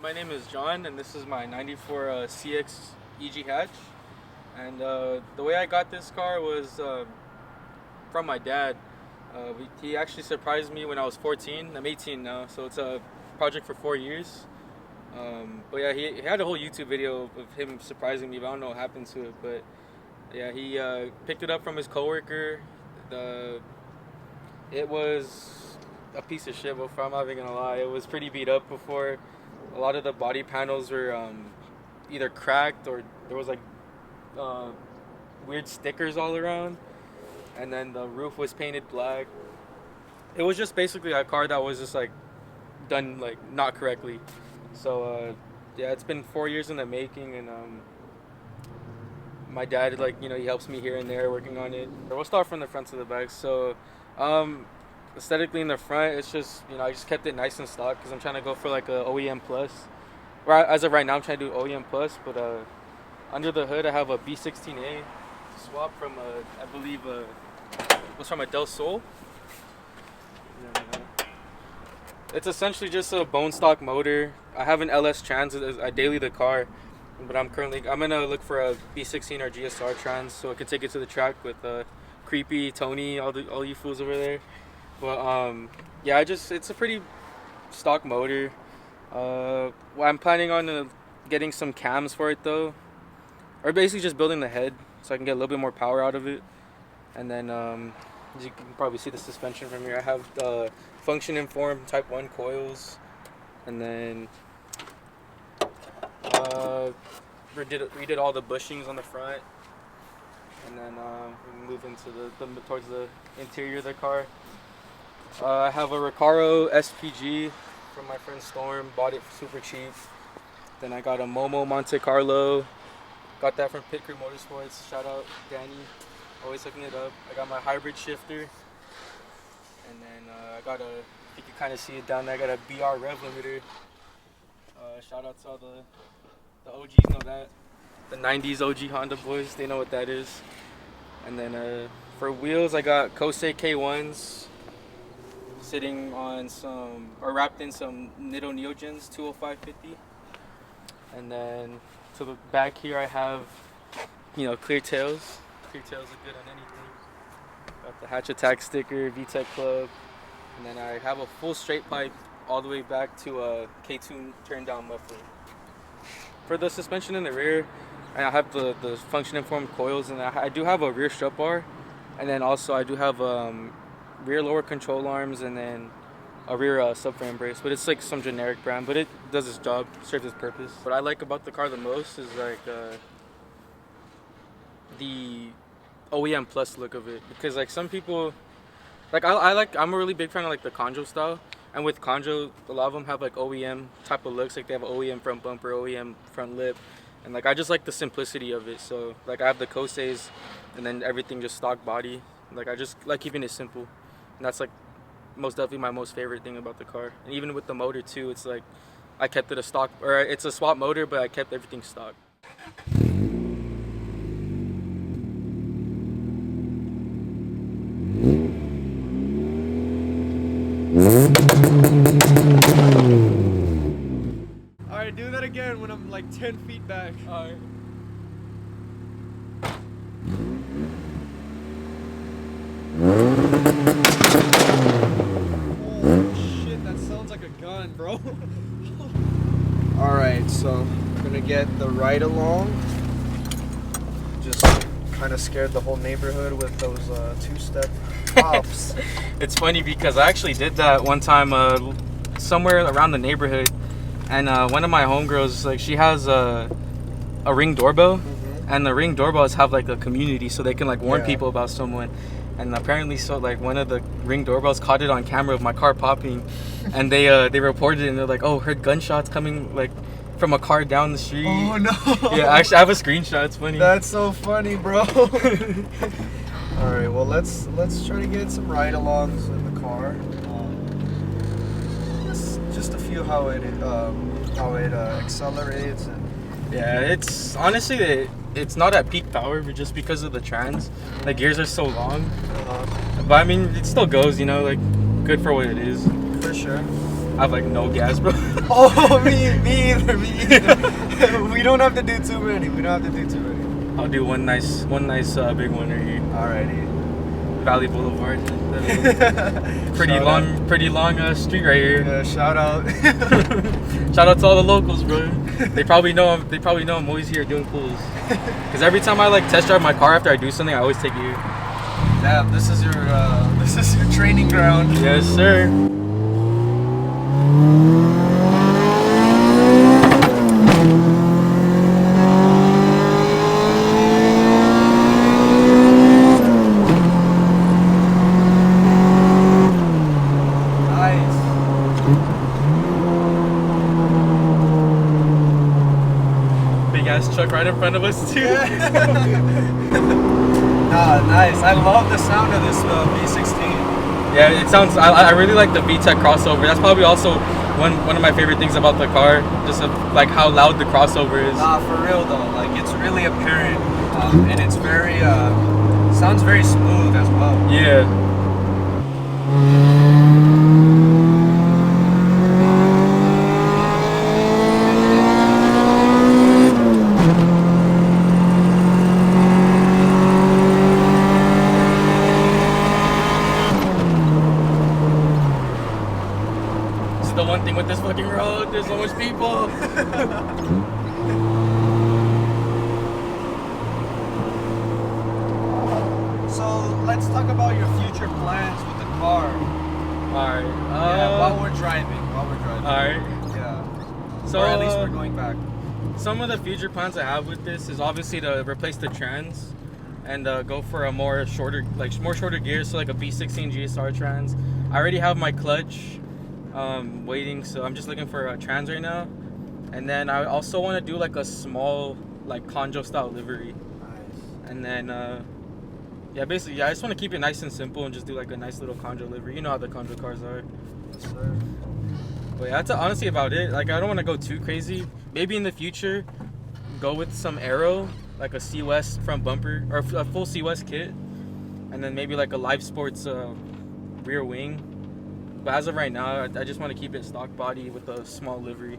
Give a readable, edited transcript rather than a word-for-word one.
My name is John, and this is my '94 CX EG Hatch. And the way I got this car was from my dad. He actually surprised me when I was 14. I'm 18 now, so it's a project for 4 years. But yeah, he had a whole YouTube video of him surprising me, but I don't know what happened to it. But yeah, he picked it up from his coworker. It was a piece of shit, but I'm not even gonna lie. It was pretty beat up before. A lot of the body panels were either cracked or there was like weird stickers all around, and then the roof was painted black. It was just basically a car that was just like done like not correctly. So yeah, it's been 4 years in the making, and my dad he helps me here and there working on it. We'll start from the front to the back. So aesthetically in the front, it's just I just kept it nice and stock because I'm trying to go for like a OEM plus. As of right now, I'm trying to do OEM plus, but under the hood I have a B16A swap from I believe was from a Del Sol. It's essentially just a bone stock motor. I have an LS trans. I daily the car, but I'm gonna look for a B16 or GSR trans so I can take it to the track with Creepy, Tony, all you fools over there. But yeah, it's a pretty stock motor. I'm planning on getting some cams for it though, or basically just building the head so I can get a little bit more power out of it. And then as you can probably see the suspension from here, I have the function informed Type 1 coils, and then redid all the bushings on the front, and then we move into towards the interior of the car. I have a Recaro SPG from my friend Storm, bought it super cheap. Then I got a Momo Monte Carlo, got that from Pit Crew Motorsports, shout out Danny, always hooking it up. I got my hybrid shifter, and then I got if you can kind of see it down there, I got a BR rev limiter. Shout out to all the OGs know that, the 90s OG Honda boys, they know what that is. And then for wheels, I got Kose K1s sitting on wrapped in some Nitto Neogens 205/50. And then to the back here I have clear tails. Clear tails are good on anything. Got the Hatch Attack sticker, VTEC Club, and then I have a full straight pipe all the way back to a K2 turn down muffler. For the suspension in the rear, I have the function informed coils, and I do have a rear strut bar, and then also I do have rear lower control arms, and then a rear subframe brace. But it's like some generic brand, but it does its job, serves its purpose. What I like about the car the most is like the OEM plus look of it, because like some people I'm a really big fan of like the Conjo style, and with Conjo a lot of them have like OEM type of looks, like they have OEM front bumper, OEM front lip, and like I just like the simplicity of it. So like I have the Koses, and then everything just stock body. Like I just like keeping it simple, and that's like most definitely my most favorite thing about the car. And even with the motor too, it's like I kept it a stock, or it's a swap motor, but I kept everything stock. Alright, do that again when I'm like 10 feet back. Alright. Oh shit, that sounds like a gun, bro. Alright, so we're gonna get the ride along. Just kind of scared the whole neighborhood with those two-step pops. It's funny because I actually did that one time somewhere around the neighborhood, and one of my homegirls, like, she has a Ring doorbell, and the Ring doorbells have like a community so they can like warn people about someone. And apparently, so like one of the Ring doorbells caught it on camera of my car popping, and they reported it, and they're like, oh, heard gunshots coming like from a car down the street. Oh no. Yeah, actually I have a screenshot. It's funny. That's so funny, bro. All right, well let's try to get some ride-alongs in the car. Just a few how it accelerates, and yeah, it's honestly it's not at peak power, but just because of the trans, the gears are so long. But I mean, it still goes, like good for what it is. For sure. I have like no gas, bro. Oh, me either. We don't have to do too many. I'll do one nice big one right here. Alrighty. Valley Boulevard. Pretty long street right here. Yeah, shout out. Shout out to all the locals, bro. They probably know I'm always here doing pulls. Cause every time I like test drive my car after I do something, I always take you. Damn, this is your training ground. Yes, sir. Truck right in front of us too. Nice. I love the sound of this V16. Yeah, it sounds. I really like the VTEC crossover. That's probably also one of my favorite things about the car. Just like how loud the crossover is. Nah, for real though. Like it's really apparent, and it's very sounds very smooth as well. Yeah. The one thing with this fucking road, there's so much people. So let's talk about your future plans with the car. Alright. While we're driving. Alright. Yeah. So or at least we're going back. Some of the future plans I have with this is obviously to replace the trans and go for a more shorter gears, so like a V16 GSR trans. I already have my clutch waiting, so I'm just looking for a trans right now. And then I also want to do like a small like Conjo style livery. Nice. And then basically I just want to keep it nice and simple and just do like a nice little Conjo livery. You know how the Conjo cars are. Yes, sir. But yeah, that's honestly about it. Like I don't want to go too crazy. Maybe in the future go with some aero, like a C-West front bumper or a full C-West kit, and then maybe like a Live Sports rear wing. But as of right now, I just want to keep it stock body with a small livery.